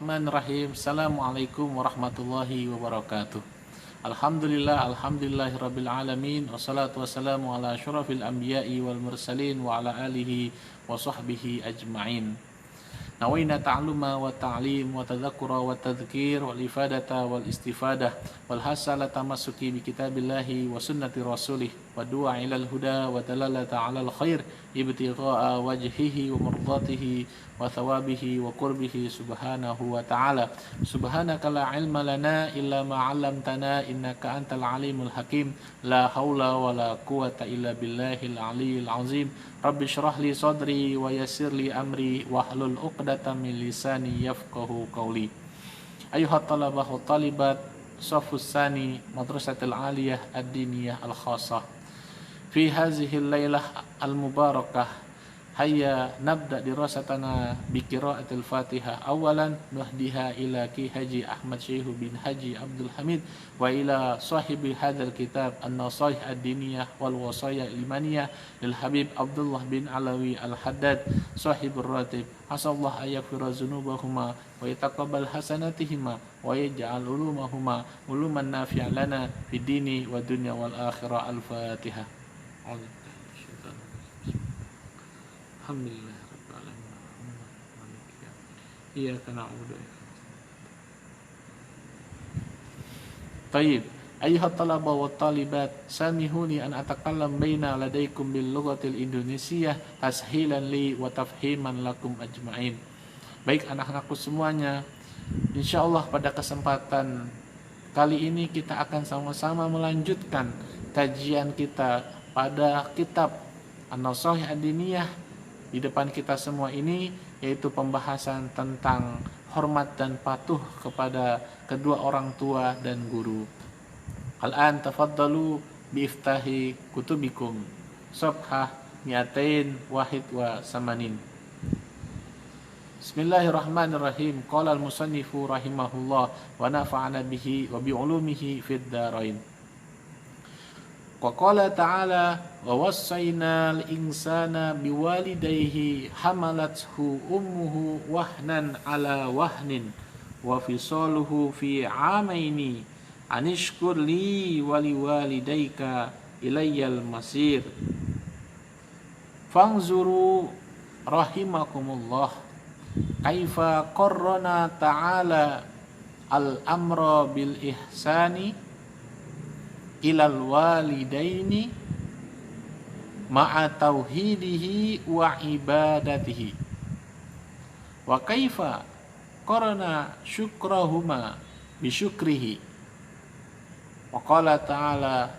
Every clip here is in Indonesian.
Bismillahirrahmanirrahim. Assalamualaikum warahmatullahi wabarakatuh. Alhamdulillahirabbil alamin. Wassalatu wassalamu ala asyrafil anbiya'i wal mursalin wa ala alihi wa sahbihi ajma'in. Nawaina ta'alluma wa ta'lim wa tadhakkura wa tadhkir wal ifadata wal istifadah wal hasala tamassuki bi kitabillahi wa sunnati rasulih wa du'a ilal huda wa dalalata 'alal khair ibtigha'a wajhihi wa mardatihi wa thawabihi wa qurbihi subhanahu wa ta'ala. Subhanaka la ilma lana illa ma 'allamtana innaka antal alimul hakim. La haula wa la quwata illa billahil aliyyil azim. Rabbi shrah li sadri wa yassir li amri wahlul 'uqdatam min lisani yafqahu qawli. Ayuhat talabah wa talibat shafus sani madrasatil aliyah ad-diniyah al-khassah. Fi hadhihi al-lailah al-mubarakah hayya nabda dirasatana bi qiraatil Fatihah. Awalan nuhdiha ila Ki Haji Ahmad Syekh bin Haji Abdul Hamid wa ila sahibi hadzal kitab an-nasaih ad-diniyah wal wasaya limaniyah lil Habib Abdullah bin Alawi al-Haddad sahibur ratib. Asallahu ayaghfira dzunubahuma wa yataqabbal hasanatihima wa yaj'al ulumahuma uluman nafi'an lana fid dini wa dunya wal akhirah. Al-Fatihah. Alhamdulillah rabbil alamin. Iyyaka na'budu wa iyyaka nasta'in. Tayyib. Ayyuhat talaba wa talibat, samihuni an atakallam baina ladaikum bil lughatil indonesiah tashilan li wa tafhiman lakum ajma'in. Baik anak-anakku semuanya, insyaallah pada kesempatan kali ini kita akan sama-sama melanjutkan kajian kita pada kitab An-Nasaih Ad-Diniyah di depan kita semua ini, yaitu pembahasan tentang hormat dan patuh kepada kedua orang tua dan guru. Al-an tafaddalu bi iftahi kutubikum safhah 201. Bismillahirrahmanirrahim. Qala al-musannifu rahimahullah wa nafa'ana bihi wa bi ulumihi fid dharain. Wa qala ta'ala wa wassaynal insana biwalidayhi hamalathu ummuhu wahnan ala wahnin wa fisaluhu fi 'amaini anishkur li wa liwalidayka ilayyal masir. Fanzuru rahimakumullah kaifa qarrana ta'ala al-amra bil ihsani ilal walidaini ma'a tauhidihi wa ibadatihi wa kaifa qarana syukrahuma bi syukrihi wa qala ta'ala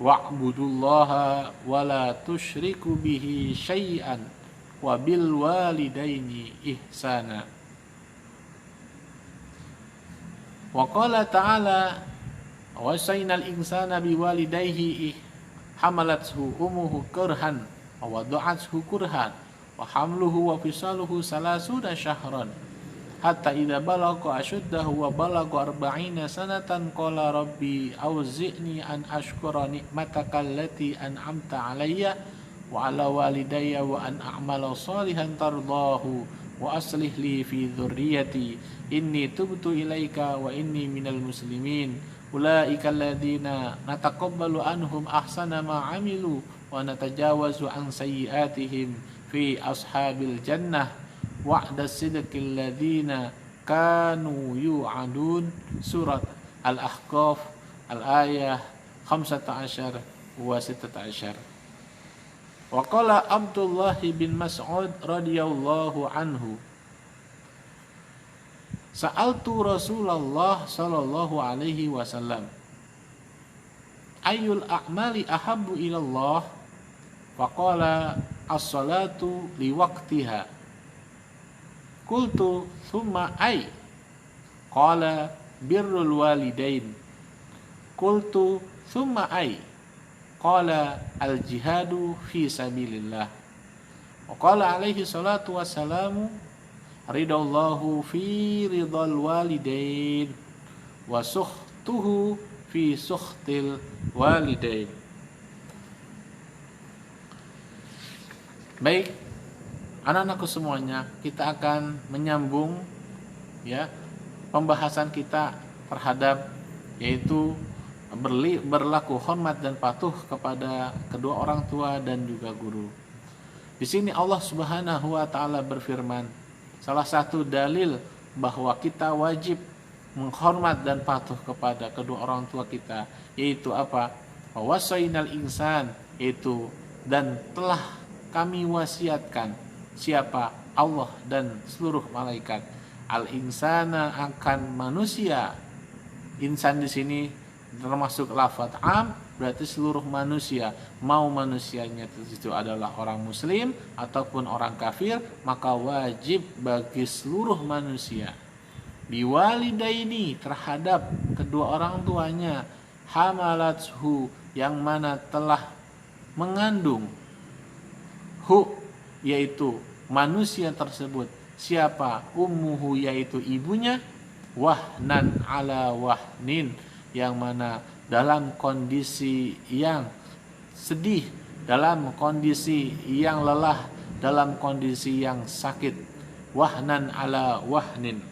wa'budullaha wa la tusyriku bihi syai'an wa bil walidaini ihsana wa qala ta'ala wasainal insana biwalidayhi hamalathu ummuhu kurhan wa wada'athu kurhan wa hamluhu wa fisaluhu salasuna syahran hatta idza balagha ashuddahu wa balagha 40 sanatan qala rabbi auzi'ni an ashkura ni'mataka allati an'amta alayya wa ala walidayya wa an a'mala salihan tardahu wa aslih li fi dhurriyyati inni tubtu ilaika wa inni minal muslimin. Ulaika alladzina nataqabbalu anhum ahsana ma 'amilu wa natajawazu an sayyi'atihim fi ashabil jannah wa'das sidqil ladzina kanu yu'adun. Surat Al-Ahqaf al-ayah 15 wa 16. Wa qala Abdullah bin Mas'ud radhiyallahu anhu, sa'altu Rasulullah sallallahu alaihi wasallam ayyul a'mali ahabbu ilallah, faqala as-salatu liwaqtiha. Qultu thumma ay? Qala birrul walidain. Qultu thumma ay? Qala al-jihadu fi sabilillah. Wa qala alaihi salatu wassalamu ridallahu fi ridal walidain wa sukhtuhu fi sukhtil walidain. Baik, anak-anakku semuanya, kita akan menyambung ya pembahasan kita terhadap yaitu berlaku hormat dan patuh kepada kedua orang tua dan juga guru. Di sini Allah Subhanahu wa taala berfirman, salah satu dalil bahwa kita wajib menghormat dan patuh kepada kedua orang tua kita yaitu apa? Wasainal insan, yaitu dan telah kami wasiatkan siapa? Allah dan seluruh malaikat al insana akan manusia. Insan di sini termasuk lafaz am, berarti seluruh manusia, mau manusianya itu adalah orang muslim ataupun orang kafir, maka wajib bagi seluruh manusia biwalidaini terhadap kedua orang tuanya, hamalathu yang mana telah mengandung hu yaitu manusia tersebut, siapa? Ummuhu yaitu ibunya, wahnan ala wahnin yang mana dalam kondisi yang sedih, dalam kondisi yang lelah, dalam kondisi yang sakit, wahnan ala wahnin,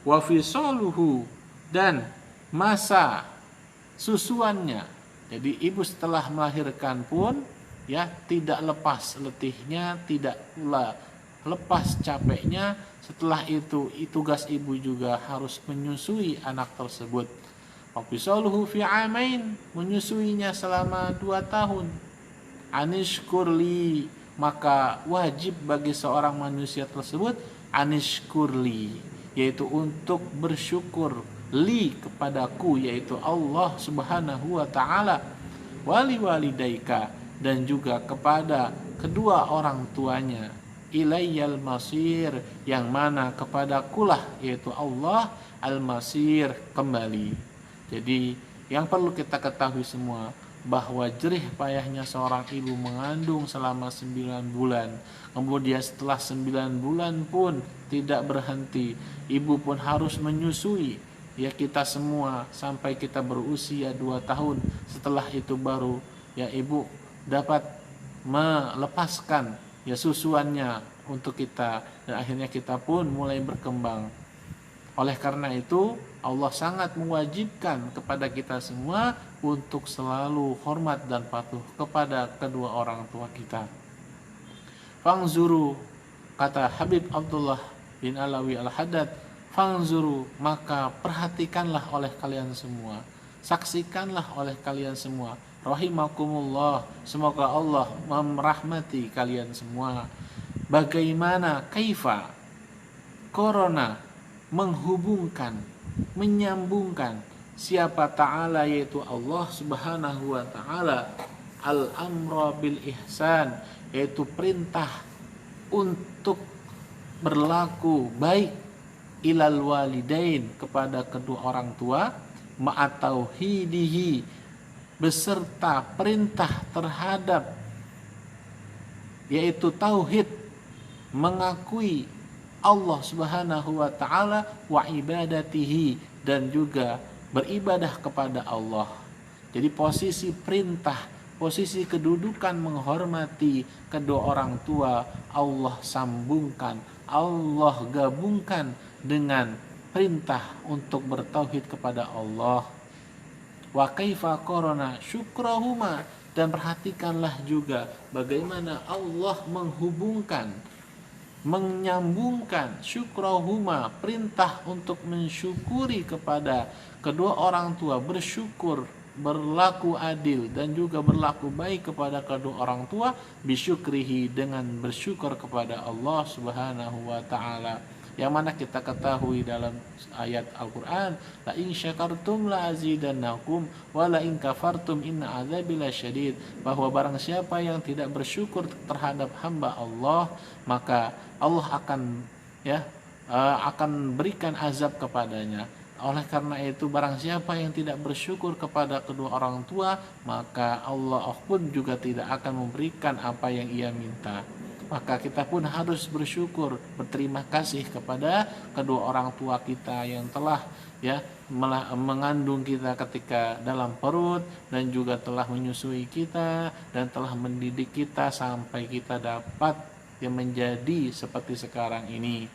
wa fisaluhu dan masa susuannya. Jadi ibu setelah melahirkan pun ya tidak lepas letihnya, tidak pula lepas capeknya. Setelah itu tugas ibu juga harus menyusui anak tersebut. Wafisaluhu fi amain, menyusuinya selama 2 tahun. Anishkurli, maka wajib bagi seorang manusia tersebut anishkurli, yaitu untuk bersyukur li kepadaku, yaitu Allah Subhanahu wa taala, wali walidaika dan juga kepada kedua orang tuanya, ilayyal masir yang mana kepadakulah yaitu Allah al-masir kembali. Jadi yang perlu kita ketahui semua bahwa jerih payahnya seorang ibu mengandung selama 9 bulan, kemudian setelah 9 bulan pun tidak berhenti, ibu pun harus menyusui ya kita semua sampai kita berusia 2 tahun. Setelah itu baru ya ibu dapat melepaskan ya susuannya untuk kita, dan akhirnya kita pun mulai berkembang. Oleh karena itu Allah sangat mewajibkan kepada kita semua untuk selalu hormat dan patuh kepada kedua orang tua kita. Fangzuru, kata Habib Abdullah bin Alawi Al-Haddad, fangzuru, maka perhatikanlah oleh kalian semua, saksikanlah oleh kalian semua, rahimakumullah, semoga Allah merahmati kalian semua, bagaimana kaifa corona menghubungkan, menyambungkan siapa ta'ala yaitu Allah Subhanahu wa ta'ala, al-amra bil ihsan, yaitu perintah untuk berlaku baik, ilal walidain kepada kedua orang tua, ma'atauhidihi beserta perintah terhadap yaitu tauhid, mengakui Allah Subhanahu wa taala, wa ibadatihi dan juga beribadah kepada Allah. Jadi posisi perintah, posisi kedudukan menghormati kedua orang tua Allah sambungkan, Allah gabungkan dengan perintah untuk bertauhid kepada Allah. Wa kaifa qarana syukrahuma, dan perhatikanlah juga bagaimana Allah menghubungkan, menyambungkan syukrahuma, perintah untuk mensyukuri kepada kedua orang tua, bersyukur, berlaku adil dan juga berlaku baik kepada kedua orang tua, bisyukrihi dengan bersyukur kepada Allah Subhanahu wa taala. Yang mana kita ketahui dalam ayat Al-Qur'an, la in syakartum la azidannakum wa la in kafartum inna adzabi lasyadid, bahwa barang siapa yang tidak bersyukur terhadap hamba Allah, maka Allah akan berikan azab kepadanya. Oleh karena itu barang siapa yang tidak bersyukur kepada kedua orang tua, maka Allah pun juga tidak akan memberikan apa yang ia minta. Maka kita pun harus bersyukur, berterima kasih kepada kedua orang tua kita yang telah mengandung kita ketika dalam perut, dan juga telah menyusui kita dan telah mendidik kita sampai kita dapat yang menjadi seperti sekarang ini.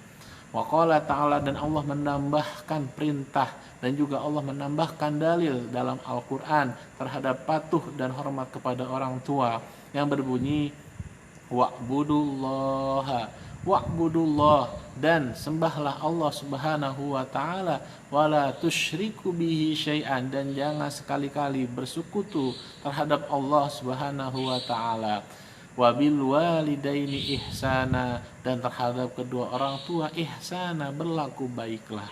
Wa qala ta'ala, dan Allah menambahkan perintah dan juga Allah menambahkan dalil dalam Al-Qur'an terhadap patuh dan hormat kepada orang tua yang berbunyi wa'budullah, dan sembahlah Allah Subhanahu wa taala, wala tusyriku bihi syai'an, dan jangan sekali-kali bersekutu terhadap Allah Subhanahu wa taala. Wabil walidaini ihsana, dan terhadap kedua orang tua ihsana, berlaku baiklah.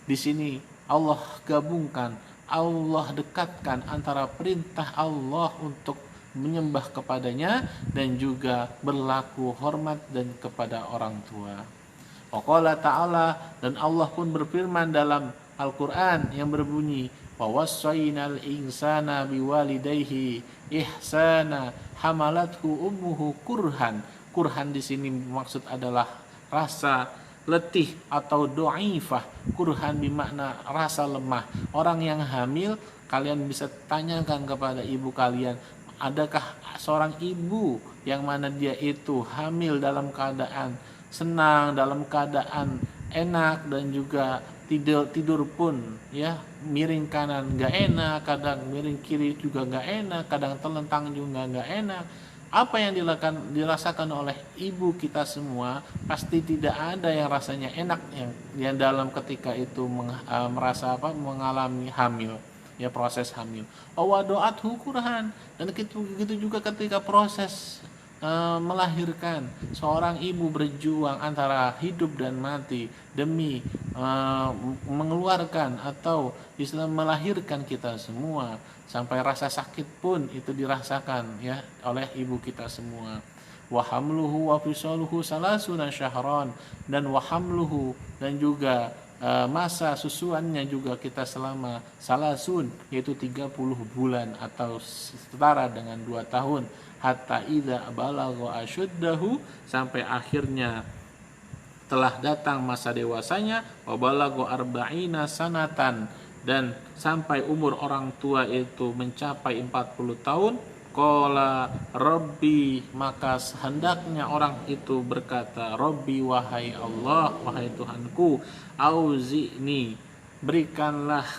Di sini Allah gabungkan, Allah dekatkan antara perintah Allah untuk menyembah kepadanya dan juga berlaku hormat dan kepada orang tua. Waqala ta'ala, dan Allah pun berfirman dalam Al-Quran yang berbunyi wa wassaynal insana biwalidayhi ihsana hamalathu ummuhu kurhan. Kurhan di sini maksud adalah rasa letih atau do'ifah. Kurhan bermakna rasa lemah. Orang yang hamil, kalian bisa tanyakan kepada ibu kalian, adakah seorang ibu yang mana dia itu hamil dalam keadaan senang, dalam keadaan enak, dan juga tidur pun ya miring kanan nggak enak, kadang miring kiri juga nggak enak, kadang telentang juga nggak enak. Apa yang dirasakan oleh ibu kita semua, pasti tidak ada yang rasanya enak yang dalam ketika itu merasa mengalami hamil, ya proses hamil. Awadoat hukurhan, dan begitu juga ketika proses melahirkan, seorang ibu berjuang antara hidup dan mati demi mengeluarkan atau melahirkan kita semua, sampai rasa sakit pun itu dirasakan ya oleh ibu kita semua. Wa hamluhu wa fisaluhu salasuna syahran, dan wa hamluhu, dan juga masa susuannya juga kita selama salasun, yaitu 30 bulan atau setara dengan 2 tahun, hatta idza balagha asyuddahu, sampai akhirnya telah datang masa dewasanya, wa balagha arba'ina sanatan, dan sampai umur orang tua itu mencapai 40 tahun. Qala Rabbi, maka hendaknya orang itu berkata, Rabbi, wahai Allah, wahai Tuhanku, auzi'ni, berikanlah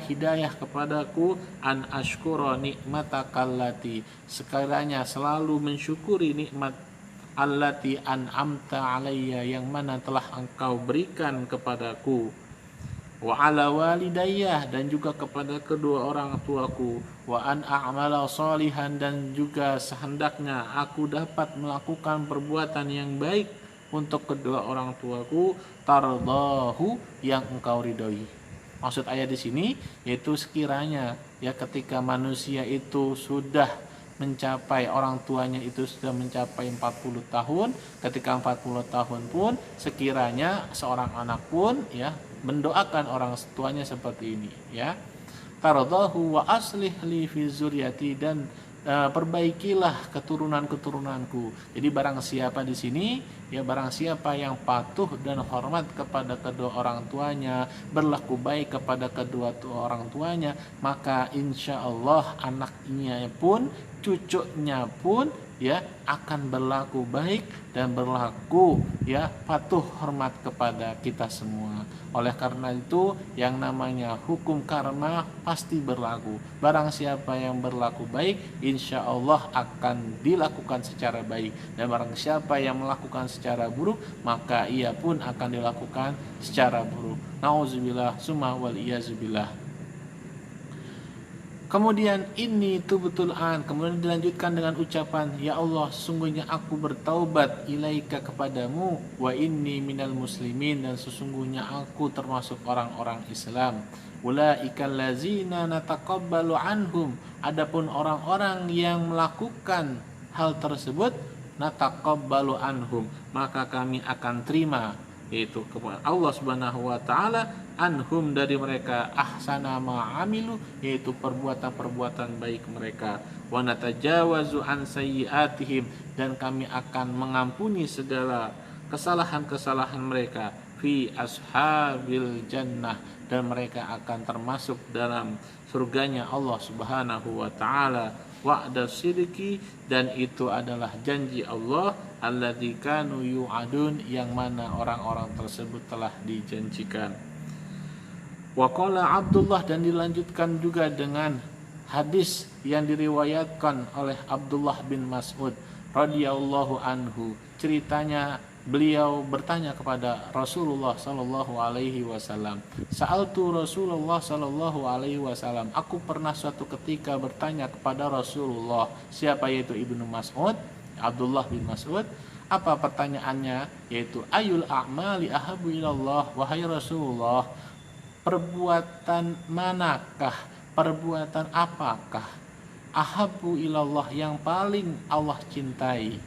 hidayah kepadaku, an ashkura nikmatakallati, sekiranya selalu mensyukuri nikmat allati an'amta alayya, yang mana telah engkau berikan kepadaku, wa ala walidayya, dan juga kepada kedua orang tuaku, wa an a'mala salihan, dan juga sehendaknya aku dapat melakukan perbuatan yang baik untuk kedua orang tuaku, tardahu, yang engkau ridhoi. Maksud ayat di sini yaitu sekiranya ya ketika manusia itu sudah mencapai, orang tuanya itu sudah mencapai 40 tahun, ketika 40 tahun pun sekiranya seorang anak pun ya mendoakan orang tuanya seperti ini ya, taradahu wa aslih li fi zuriyati, dan perbaikilah keturunan-keturunanku. Jadi barang siapa di sini ya, barang siapa yang patuh dan hormat kepada kedua orang tuanya, berlaku baik kepada kedua orang tuanya, maka insya Allah anaknya pun, cucunya pun ya akan berlaku baik dan berlaku ya patuh hormat kepada kita semua. Oleh karena itu yang namanya hukum karma pasti berlaku. Barang siapa yang berlaku baik, insya Allah akan dilakukan secara baik, dan barang siapa yang melakukan secara buruk, maka ia pun akan dilakukan secara buruk. Nauzubillah summa wal iyazubillah. Kemudian ini tubtul an, kemudian dilanjutkan dengan ucapan, ya Allah, sesungguhnya aku bertaubat ilaika kepadamu, wa inni minal muslimin, dan sesungguhnya aku termasuk orang-orang Islam. Ulaikal ladzina nataqabbalu anhum, adapun orang-orang yang melakukan hal tersebut, nataqabbalu anhum, maka kami akan terima, yaitu kepada Allah Subhanahu wa taala, anhum, dari mereka, ahsana ma'amilu, yaitu perbuatan-perbuatan baik mereka, wa natajawazu an sayyiatihim, dan kami akan mengampuni segala kesalahan-kesalahan mereka, fi ashabil jannah, dan mereka akan termasuk dalam surganya Allah Subhanahu wa taala. Wa'da sidqi, dan itu adalah janji Allah, alladzi kanu yu'adun, yang mana orang-orang tersebut telah dijanjikan. Wa qala Abdullah, dan dilanjutkan juga dengan hadis yang diriwayatkan oleh Abdullah bin Mas'ud radhiyallahu anhu. Ceritanya, beliau bertanya kepada Rasulullah sallallahu alaihi wasallam. Sa'altu Rasulullah sallallahu alaihi wasallam. Aku pernah suatu ketika bertanya kepada Rasulullah. Siapa? Yaitu Ibnu Mas'ud, Abdullah bin Mas'ud. Apa pertanyaannya? Yaitu ayul a'mali ahabu ilallah, wahai Rasulullah, perbuatan manakah, perbuatan apakah ahabu ilallah, yang paling Allah cintai?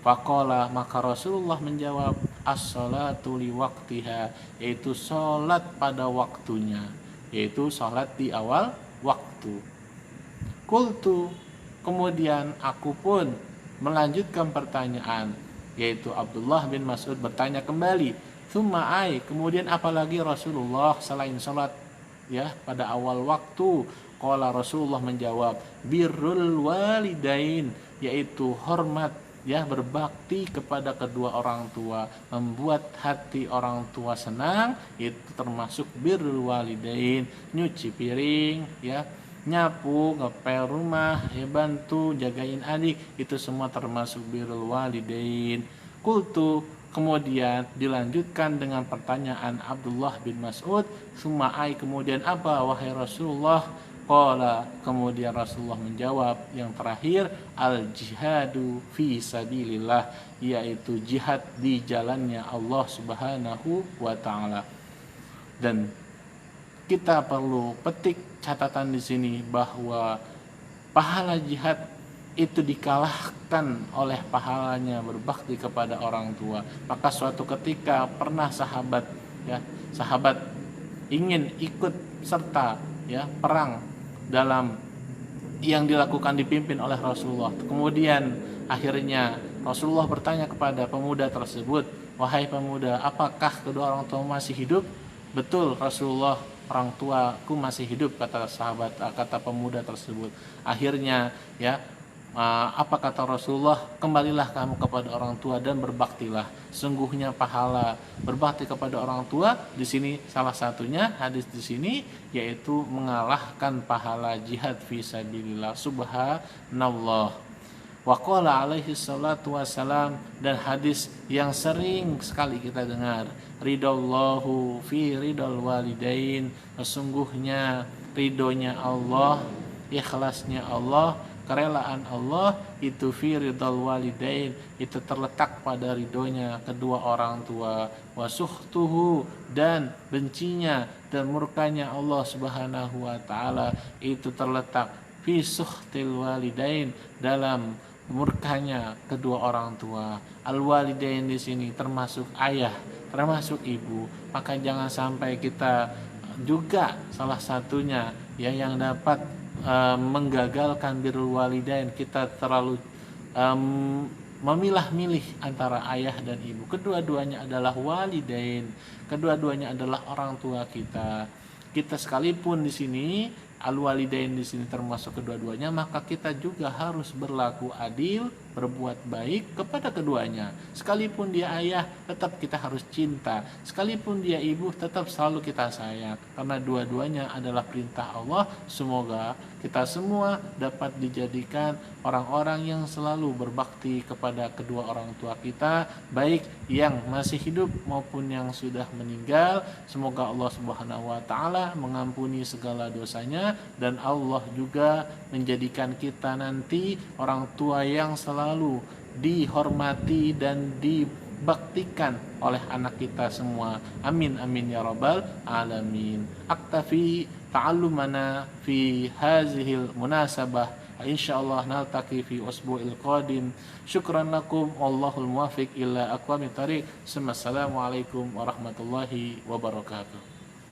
Faqala, maka Rasulullah menjawab, as-salatu li waqtiha, yaitu salat pada waktunya, yaitu salat di awal waktu. Qultu, kemudian aku pun melanjutkan pertanyaan, yaitu Abdullah bin Mas'ud bertanya kembali, tsumma ai, kemudian apalagi Rasulullah selain salat ya pada awal waktu? Qala, Rasulullah menjawab, birrul walidain, yaitu hormat, ya, berbakti kepada kedua orang tua, membuat hati orang tua senang, itu termasuk birrul walidain. Nyuci piring, ya, nyapu, ngepel rumah, ya, bantu jagain adik, itu semua termasuk birrul walidain. Qultu, kemudian dilanjutkan dengan pertanyaan Abdullah bin Mas'ud, summa ai, kemudian apa wahai Rasulullah? Qala, kemudian Rasulullah menjawab yang terakhir, al jihadu fi sabilillah, yaitu jihad di jalannya Allah Subhanahu wa taala. Dan kita perlu petik catatan di sini bahwa pahala jihad itu dikalahkan oleh pahalanya berbakti kepada orang tua. Maka suatu ketika pernah sahabat ingin ikut serta, ya, perang dalam yang dilakukan dipimpin oleh Rasulullah. Kemudian akhirnya Rasulullah bertanya kepada pemuda tersebut, wahai pemuda, apakah kedua orang tua masih hidup? Betul Rasulullah, orang tuaku masih hidup, kata pemuda tersebut. Akhirnya, ya, apa kata Rasulullah? Kembalilah kamu kepada orang tua dan berbaktilah. Sungguhnya pahala berbakti kepada orang tua di sini salah satunya hadis di sini, yaitu mengalahkan pahala jihad fi sabilillah. Subhanallah. Wa qala alaihi salatu wassalam, dan hadis yang sering sekali kita dengar, ridallahu fi ridal walidain, sesungguhnya ridhonya Allah, ikhlasnya Allah, kerelaan Allah itu fi ridal walidain, itu terletak pada ridhonya kedua orang tua. Wasuhtuhu, dan bencinya dan murkanya Allah Subhanahu wa taala itu terletak fi suhtil walidain, dalam murkanya kedua orang tua. Al walidain di sini termasuk ayah, termasuk ibu. Maka jangan sampai kita juga salah satunya, ya, yang dapat menggagalkan birrul walidain, kita terlalu memilah-milih antara ayah dan ibu. Kedua-duanya adalah walidain, kedua-duanya adalah orang tua kita. Kita sekalipun di sini al-walidain di sini termasuk kedua-duanya, maka kita juga harus berlaku adil, berbuat baik kepada keduanya. Sekalipun dia ayah, tetap kita harus cinta. Sekalipun dia ibu, tetap selalu kita sayang. Karena dua-duanya adalah perintah Allah. Semoga kita semua dapat dijadikan orang-orang yang selalu berbakti kepada kedua orang tua kita, baik yang masih hidup maupun yang sudah meninggal. Semoga Allah Subhanahu wa taala mengampuni segala dosanya, dan Allah juga menjadikan kita nanti orang tua yang selalu dihormati dan dibaktikan oleh anak kita semua. Amin amin ya rabbal alamin. Aktafi ta'allumana fi hazihil munasabah. Insyaallah naltaqi fi usbu'il qadim. Syukran lakum, wallahul muwaffiq ila aqwamit thariq. Assalamualaikum warahmatullahi wabarakatuh.